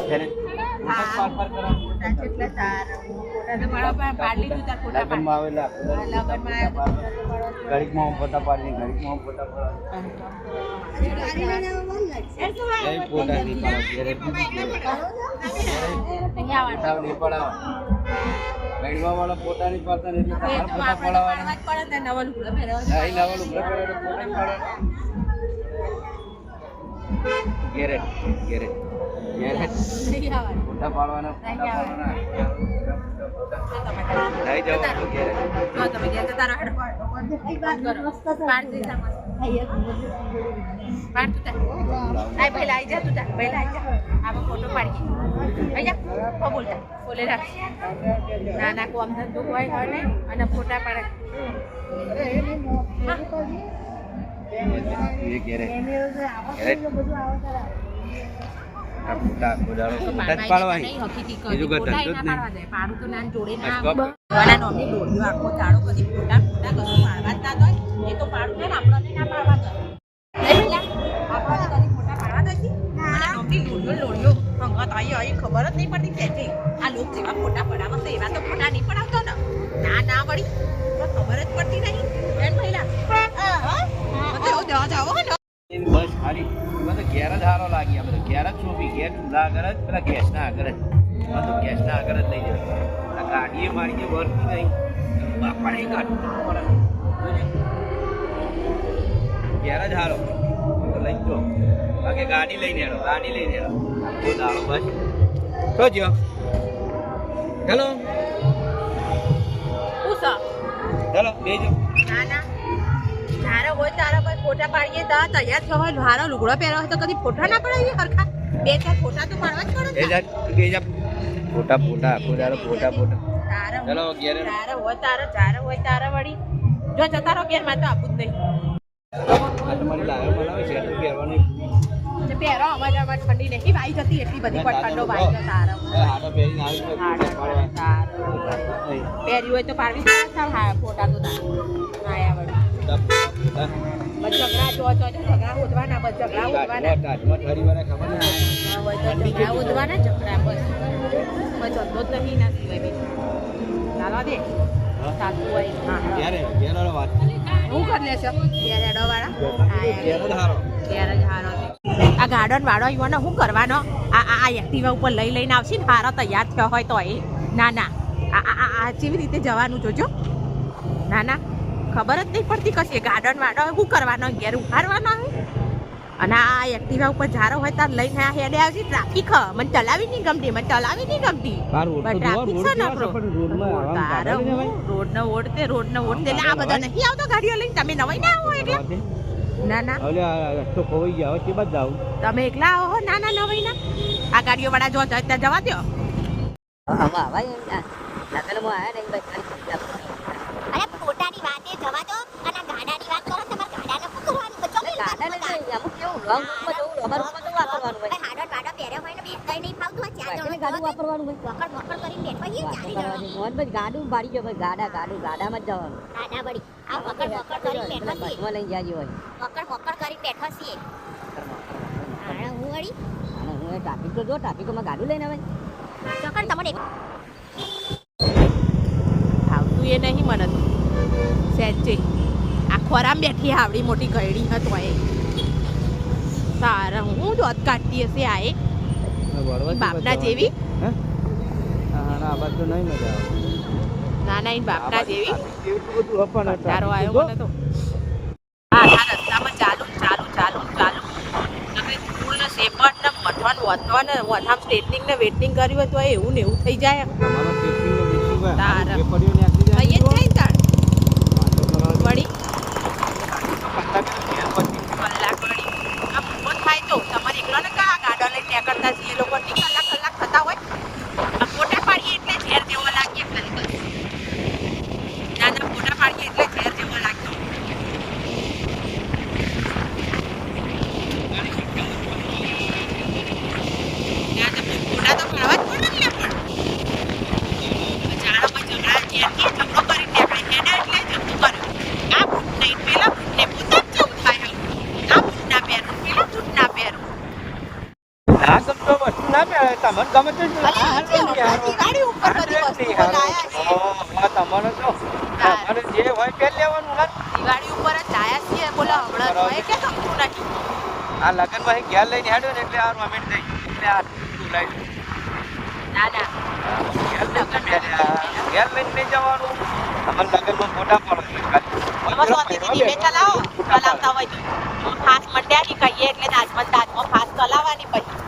ત્યારે લગ્નમાં આવેલા ઘડીકમાં ફોટા પાડીને ઘડીકમાં ફોટા પાડવા ફોટા નહીં પાડવા મેળવા વાળા ફોટા નહીં પાડતા એટલે ફોટા પડાવવાના નવા લુગડા પહેરવા ગેરેટ ગેરેટ ગેરેટ ફોટા પાડવાના નહીં જવાનું ગેરેટ તમે ગયા તો તારો હેડ પાડ દીધા પાડ તું આય પહેલા આઈ જા તું જા પહેલા આઈ જા આવો ફોટો પાડી આઈ જા બોલતા બોલે રાખ નાના કોમ ધંધો હોય ને અને ફોટા પાડે ये गैरेज गैरेज ફોટા બોડાળો ફોટા જ પાડવા બીજું કઈ ધંધો જ નહીં પાડું તો નાન જોડે ના વાળા નોમી દોડ્યો આખો ચાળો કદી ફોટા ફોટા કશું પાડવા જ ના દો એ તો પાડું ને આપણને ના પાડવા દો નહીં આપણને કદી ફોટા પાડવા દો અને નોમી દોડ્યો અંગત આઈ ખબર જ નહીં પડતી કે આ લોક જેવા ફોટા પડાવે તો એવા તો ફોટા નહીં પડાવતો ને ના વળી તો ખબર જ પડતી નહીં એમ પહેલા બસ હારી મને ઘેર જ હારો લાગી આ બધું ઘેર જ છોપી ઘેર ચૂલા આગળ જ પેલા ગેસના આગળ જ મને તો ગેસના આગળ જ લઈ જાય આ ગાડીએ મારી જે વળતી નહીં બાપાને કાઢવું ઘેર જ હારો તો લઈ જો બાકી ગાડી લઈને હેડો તો દાડો બસ તો જો હેલો ચાલો બેજો ના તારા હોય તારા પર ફોટા પાડીએ તો તૈયાર થયો હોય ભારો લુગડો પહેરો હોય તો કદી ફોટા ના પડાવીએ હરખા બે ચાર ફોટા તો પાડવા જ પડે ફોટા આખો દારો ફોટા ચાલો ઘેર તારા હોય તારા વળી જો જતા રહો ઘેર માં તો આપું જ નહીં આ તમારી લાયો બનાવે છે તો પહેરવાની પહેરો અમારે ઠંડી નહીં વાઈ જતી એટલી બધી ઠંડો વાઈ જતા તારા હાડો પહેરીને આવી તો પહેર્યું હોય તો પાડવી ચાલ હા ફોટા તો તારા આયા વળી ઝઘડા ઝઘડા ઉધવાના બસ ઝઘડા ઉધવાના ઝઘડા ઉધવાના ઝઘડા બસ ધંધો જ નહીં ના સિવાય બીજું ચાલો દે સાચું હોય વાત હું કરી લેશો ઘેર હેડો વાળા ઘેર જ હારો આ ગાર્ડન વાળો યુવાનો શું કરવાનો આ એક્ટિવા ઉપર લઈને આવશે ને હારો તૈયાર થયો હોય તો એ ના આ કેવી રીતે જવાનું જોજો ના ખબર જ નહીં પડતી કશી ગાર્ડન વાળો શું કરવાનો ઘેર ઉભારવાનો હોય અને આ એક્ટિવા ઉપર ઝારો હોય તાર લઈને આ હેડે આવશે ટ્રાફિક મને ચલાવી નહીં ગમતી ટ્રાફિક છે ને રોડ ને ઓઢતે એટલે આ બધા નહીં આવતો ગાડીઓ લઈને તમે નવાઈ ના આવો એટલે ના રસ્તો ખોવાઈ ગયા હોય તે બાદ જાવ તમે એકલા આવો ના નવાઈ ના આ ગાડીઓ વાળા જો ત્યાં જવા દો અરે ફોટાની વાતે જવા દો અને ગાડાની વાત કરો તમારે ગાડાને શું કરવાનું બચો ગાડાને અમુક કેવું રોંગ ઉપર જવું અમારું ઉપર તો વાપરવાનું હોય હાડો બાડો પહેર્યો હોય ને બે કઈ નહીં ફાવતું હોય ચાર જણ ગાડું વાપરવાનું હોય વકડ કરીને બેઠો hier ચાલી જવાનું મોહન ભાઈ ગાડું બાડી જો ભાઈ ગાડામાં જ જવાનું ગાડા બડી આ વકડ કરીને બેઠો છીએ બસમાં લઈ જાજી હોય વકડ કરીને બેઠો છીએ આણા હું વળી હું ટ્રાફિક તો જો ટ્રાફિકમાં ગાડું લઈને આવે ચોકડ તમને આવતું એ નહીં મને તો સેજે આ ખોરામ બેઠી આવડી મોટી ગયડી હતો એ સારા હું દોત કાઢતી હશે આ એ બાપના જેવી ના બાપના જેવી તારો આવ્યો મને તો હા રસ્તામાં ચાલુ ફૂલ ને સેપટ ને મઠવાનું વધવા ને વધામ સ્ટ્રેટનિંગ ને વેટનિંગ કર્યું હોય તો એવું ને એવું થઈ જાય તારા વળી કલાક વળી આ ભૂકો થાય તો તમારે એકલા ને કા ગાડા લઈને નીકળતા છીએ એ લોકો કલાક થતા હોય ફોટા પાડીએ એટલે ઝેર જેવો લાગીએ નાના ફોટા પાડીએ એટલે ઝેર જેવો લાગ્યો ફોટા તો પાડવા જ પડે ને પણ ઝઘડો કરીને ના મેળે તમને ગમે તે ગાડી ઉપર બધી વસ્તુ લાયા છે તમારે તો તમારે જે હોય તે લેવાનું ને દિવાળી ઉપર જ લાયા છીએ બોલો હમણાં હોય કે સમજું નથી આ લગન માં ઘેર લઈને હેડ્યો ને એટલે આ મમ્મી થઈ એટલે આ બોલાવી ના ના ઘેર લઈને નહીં જવાનું અમારે લગનમાં ફોટા પડે ધીમે ચલાવો ચલાવતા હોય તો ફાસ મંડ્યાની કહીએ એટલે દાજમાં ફાસ ચલાવવાની પછી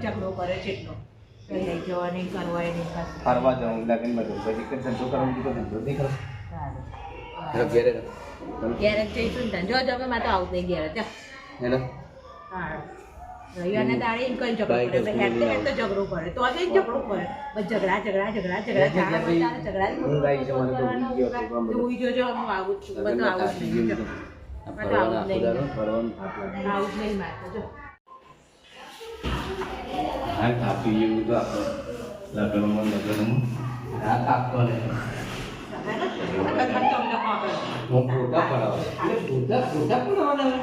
ઝઘડો કરે છે એટલો લઈ જવા નહીં કરવા નહીં ફરવા જવું લગન બધું પછી ધંધો કરવાનું ધંધો નહીં કરો ઘેરે ઘેર જઈશું ને જો જો માં તો આવું નહીં ઘેર હેલો હા રવિવારના દાડે એમ કઈ ઝઘડો કરે હેડ તો ઝઘડો કરે તો જ ઝઘડો કરે બસ ઝઘડા જોજો હું આવું છું બધું આવું જ નહીં મારે જો હા કાપી એવું તો આપણે લગ્નમાં હા કાપતો ને હું ફોટા પડાવું ફોટા પડાવવાના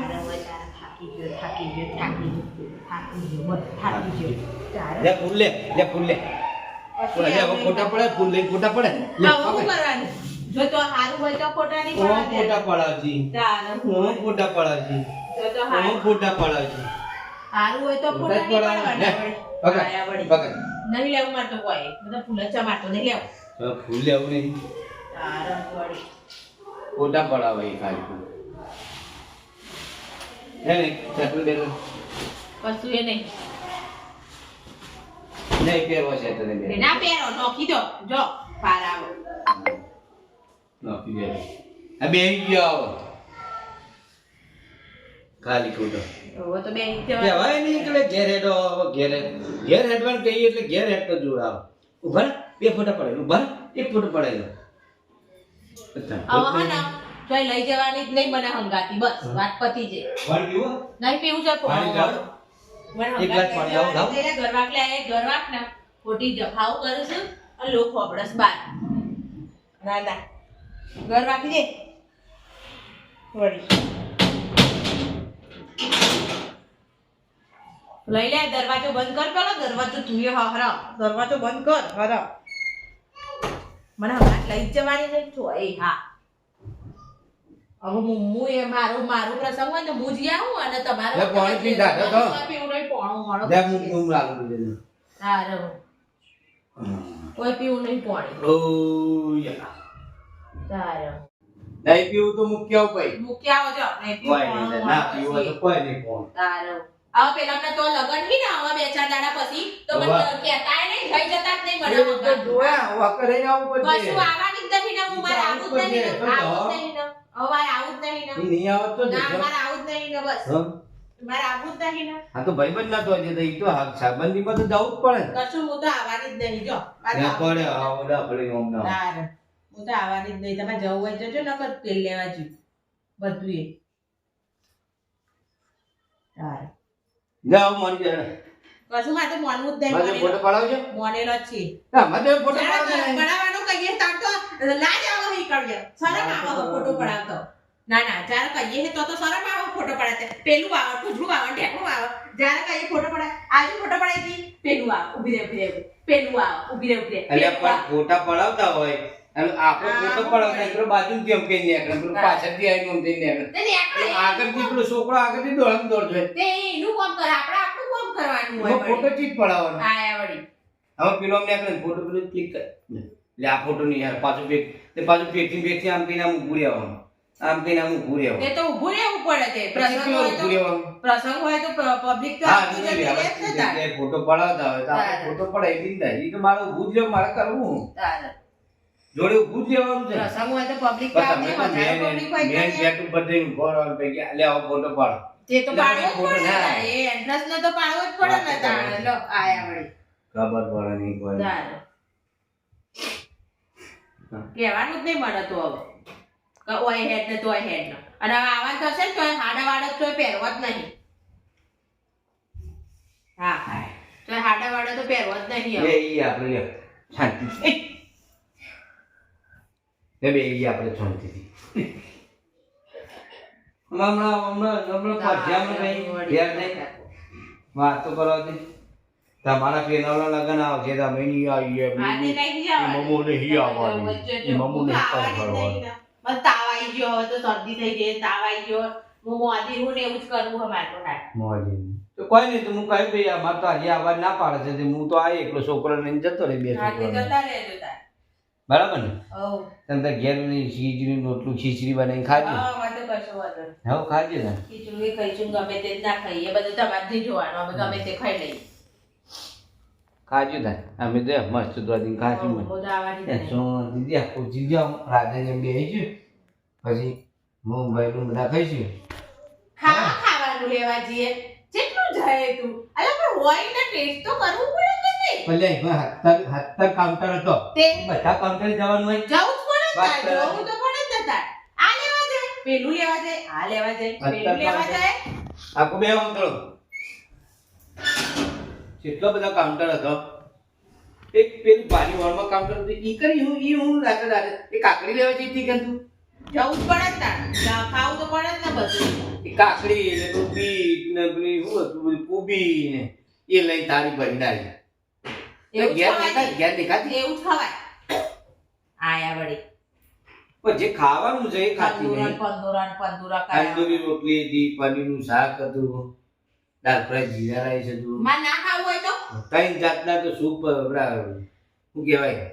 ફૂલ લે ફોટા પડે ફૂલ લઈ ફોટા પડે જો તો હારું હોય તો ફોટા નહીં ફોટા પડાવજી હું ફોટા પડાવજી હું ફોટા પડાવજી હારું હોય તો ફોટા નહીં પકડ નહીં લેવું મારતો કોઈ બધા ફૂલ જ મારતો નહીં લેવું ફૂલ લેવું નહીં ફોટા પડાવે ખાલી હે ને ચટણી દે કશું એ નહીં નહીં પહેરવો છે તને ના પહેરો નોખી દો જો પાર આવો નોખી દે આ બે ગયો ખાલી ફોટો ઓ તો બે કહેવાય નહીં એટલે ઘેર હેડવાનું કહીએ એટલે ઘેર હેડતો જોડાવ ઉભા બે ફોટા પડે ઉભા એક ફોટો પડાયેલો હવે હા જોઈ લઈ જવાની જ નહીં મને હંગાતી બસ વાત પતી છે પાણી પીવું નહીં પીવું છે પાણી લાવ એક ગ્લાસ પાણી લાવ લાવ ગરવાક લે ગરવાક ને ખોટી જફાવ કરું છું અને લોકો અબડસ બાર ના ના ગરવાક દે વળી લઈ લે દરવાજો બંધ કર પેલો દરવાજો તું હરા દરવાજો બંધ કર હરા મને હમણાં લઈ જવાની નહીં છો એ હા હવે હું એ મારું પ્રસંગ હોય ને હું જ આવું અને તમારો પાણી પી દાદા તો પીવું નહીં પાણું મળો લે હું લાગુ દે સારો કોઈ પીવું નહીં પાણી ઓ યા સારો નહીં પીવું તો મૂક્યા ભાઈ મૂકી આવો જો નહીં પીવું ના પીવું તો કોઈ નહીં કોણ સારો હવે પેલા તો લગન હી ને હવે બે ચાર દાડા પછી તો મને કહેતાય નહીં લઈ જતા જ નહીં મને તો જોયા વાકરે આવું પડશે કશું આવવાની જ નહીં ને હું મારે આવું જ નહીં ને આવું જ નહીં ને હવે આવું જ નહીં ને નહીં આવત તો ના મારે આવું જ નહીં ને બસ મારે આવું જ નહીં ને હા તો ભાઈબંધ ના તો જે તો હક સંબંધીમાં તો જવું જ પડે કશું હું તો આવવાની જ નહીં જો ના પડે આવડા પડે ઓમ ના ના હું તો આવવાની જ નહીં તમે જવું હોય જજો નકર તેલ લેવા જ બધું એ સારું જાવ મન જાય કશું માં તો મોનવું જ મને ફોટો પડાવજો મોનેલો જ છે ના મને ફોટો પડાવજો પડાવવાનું કહીએ તાર તો લાજ આવો હી કરજે શરમ આવો ફોટો પડાવતો ના ના જ્યારે કહીએ તો શરમ આવો ફોટો પડાવતે પેલું આવો ટુજરું આવો ઢેકણું આવો જ્યારે કહીએ ફોટો પડાવ આજે ફોટો પડાવી દી પેલું આવો ઊભી રહે પેલું આવો ઊભી રહે એટલે પણ ફોટા પડાવતા હોય અને આપણો ફોટો પડાવતા એટલે બાજુ કેમ કે ને એકદમ પાછળથી આવીને ઓમ થઈને આગળથી પેલો છોકરો આગળથી દોડમ દોડ જોઈએ તે એનું કામ કરે આપણે આપણું કામ કરવાનું હોય ફોટો ચીજ પડાવવાનો આયા વળી હવે પેલો અમને આગળ ફોટો પેલો ક્લિક કર એટલે આ ફોટો નહીં યાર પાછું પેક તે પાછું પેકથી આમ કહીને આમ ઊભું રહેવાનું આમ કહીને આમ ઊભું રહેવાનું એ તો ઊભું રહેવું પડે તે પ્રસંગ હોય તો પબ્લિક તો ફોટો પડાવતા હોય તો આપણે ફોટો પડાવી દીધા એ તો મારે ઊભું જ મારે કરવું જોડે ઊભું જ રહેવાનું છે પ્રસંગ હોય તો પબ્લિક મેન બેટ ઉપર જઈને લે આવો ફોટો પાડો તે તો પાડવો જ ખોટો પડે ના. ને. એ એડ્રેસ ને તો પાડવો જ પડે ને તાણે. લો આયા વળી ખબર પડે નહીં કોઈ તારે કહેવાનું જ નહીં મને તો હવે કે ઓય હેડ ને તોય હેડ ને. અને હવે આવવાનું થશે ને તોય હાડા વાડા તોય પહેરવો જ નહીં. હા હા તોય હાડા વાડા તો પહેરવો જ નહીં હવે. એ ઈ આપણે લે શાંતિ એ બે ઈ આપણે શાંતિથી હમણાં પાછામાં કઈ ઘેર નહીં વાતો કરો છે તમારા પેનાના લગન આવશે તમે નહીં આવીએ આજે નહીં જવાનું. મમ્મો નહીં આવવાની વચ્ચે એ મમ્મો નહીં આવવાની જ નહીં ને. બસ તાવ આવી ગયો હવે તો શરદી થઈ ગઈ તાવ આવી ગયો હું મોદી હું ને એવું જ કરવું અમારે તો ના. મોજી તો કોઈ નહીં તો હું કહી ભાઈ અમારે તો હજી આવાજ ના પાડે છે તે હું તો આ એકલો છોકરો લઈને જતો રહે બે આજે છોકરા જતા રહેજો તાર. બરાબર ને હઉ. તમે ઘેર ખીચડી રોટલું ખીચડી બનાવીને ખાજો હા હવે તો કશો વાંધો નહીં. હવે ખાજો ને ખીચડી ખાઈશું ગમે તે જ ના ખાઈએ બધું તમારે નહીં જોવાનું અમે ગમે તે ખાઈ લઈએ. ખાજો ને અમે તો મસ્ત દોડીને ખાશું હઉ, બધું આવવાની જ નહીં. દીદી આખું જીવજો રાજાને બેસીશું પછી મોબાઈલ બધા ખાઈશું ખાવાનું લેવા જઈએ જેટલું જાય તું અલા પણ હોય ને ટેસ્ટ તો કરવું પડે કે નહીં. ભલે હત્તર કાઉન્ટર હતો તે બધા કાઉન્ટર જવાનું હોય જવું જ પડે વાત ને તાર, જવું તો પડે જ ને તાર. આ લેવા જાય પેલું લેવા જાય આ લેવા જાય પેલું લેવા જાય. આખું બે કાઉન્ટર કેટલો બધા કાઉન્ટર હતો એક પેલી ભારી હોલમાં કાઉન્ટર હતું ઈ કરી હું રાતે રાતે એ કાકડી લેવા જઈ કે તું જવું જ પડે જ તાર. ખાવું તો પડે જ ને બધું. એ કાકડી ને પેલું બીટ ને પેલી શું હતું બધું પૂબી ને એ લઈને તારી ભરી નાખી એવું જ ઘેર ખવાય. દેખાય ઘેર દેખાતી એવું જ ખવાય. આયા વળી પણ જે ખાવાનું છે એ ખાતી નહીં પંદુરા તંદૂરી રોટલી હતી પનીરનું શાક હતું દાળ ફ્રાય જીરા રાઈસ હતું માં ના ખાવું હોય તો ત્રણ જાતના તો સૂપ આપણા શું કહેવાય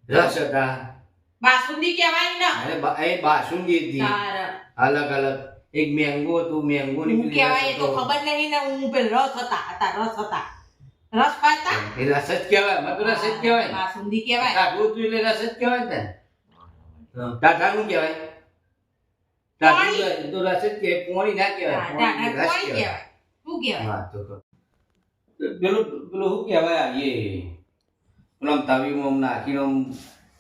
રસ હતા બાસુંદી કહેવાય ને. અને એ બાસુંદી હતી તાર અલગ અલગ એક મેંગો હતું મેંગો ની હું કહેવાય એ તો ખબર નહીં ને હું પેલ રસ હતા રસ ખાતા એ રસ જ કહેવાય મને તો રસ જ કહેવાય બાસુંદી કહેવાય. ટાઢું હતું એટલે રસ જ કહેવાય ને ટાઢાનું કહેવાય ટાઢું તો રસ જ કહેવાય પોણી ના કહેવાય પોણી રસ કોણ કહેવાય કહેવાય શું કહેવાય. હા તો પેલું પેલું શું કહેવાય આ એ પેલા તવીમાં આમ નાખીને આમ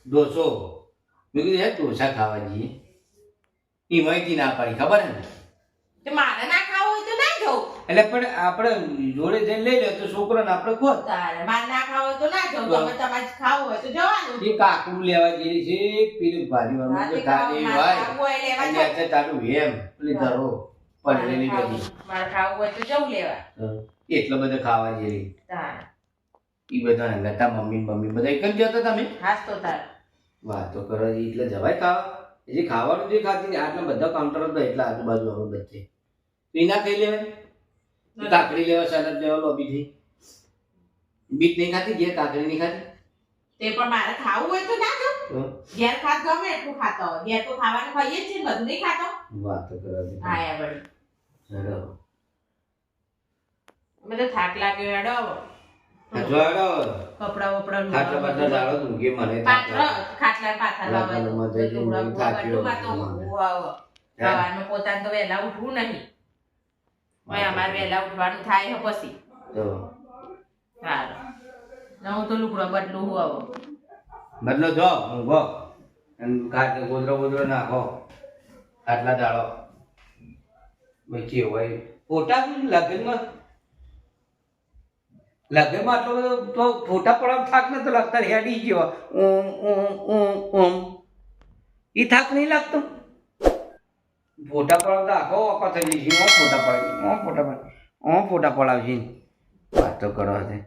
ડોસો મેં કીધું હે ડોસા ખાવા જઈએ એ માહિતી ના પાડી ખબર હે ને તે મારે ના ખાવું હોય તો ના જવું. એટલે પણ આપણે જોડે જઈને લઈ લે તો છોકરાને આપણે ખોટ તારે મારે ના ખાવું હોય તો ના જવું. તમે તમારે ખાવું હોય તો જવાનું. એ કાકડું લેવા જેલી છે પેલી ભાજી વાળું તો તારી મારે હોય ખાવું હોય લેવા અને જવું. અત્યારે તારું એમ પેલી ધરો પડેલી બધી મારે ખાવું હોય તો જવું લેવા. એટલો બધો ખાવા જેલી તારે એ બધા હતા મમ્મી બધા એક જ જતા તમે હાસ તો તારે વાતો કરો એટલે જવાય ખાવા જે ખાવાનું જે ખાતી ને આટલા બધા કાઉન્ટર હતા એટલા આજુબાજુ આપણે બધે તો એના ખાઈ લેવાય કાકડી લેવા સલાડ લેવા લોબી થઈ બીટ નહીં ખાતી ઘેર કાકડી નહીં ખાતી તે પણ મારે ખાવું હોય તો ના જવું. તો ઘેર ખાત ગમે એટલું ખાતો હોય. ઘેર તો ખાવાનું ખાઈએ જ છે ને, બધું નહીં ખાતો. વાતો કરો આયા વળી હેડો અમે તો થાક લાગ્યો હેડો જો હેડો કપડા વપડા ખાટલા બાટલા ડાળો તું કે મને ખાટલા પાથર લાવવાનું. થાક્યો. સવારમાં પોતાને તો વહેલા ઉઠવું નહીં. હવે અમારે વહેલા ઉઠવાનું થાય છે પછી તો સારું ને હું તો લુગડો બદલું હું હવે બદલો જો ઊંઘો અને ખાટ ગોદરો નાખો ખાટલા ડાળો પછી હોય ફોટા લગ્નમાં આટલો બધો તો ફોટા પડવા થાક નતો લાગતા હેડી ગયો ઓમ એ થાક નહીં લાગતો ફોટા પડાવતા આખો આખો થઈ જશે ફોટા પડાવી ફોટા પડાવશે વાતો કરો છે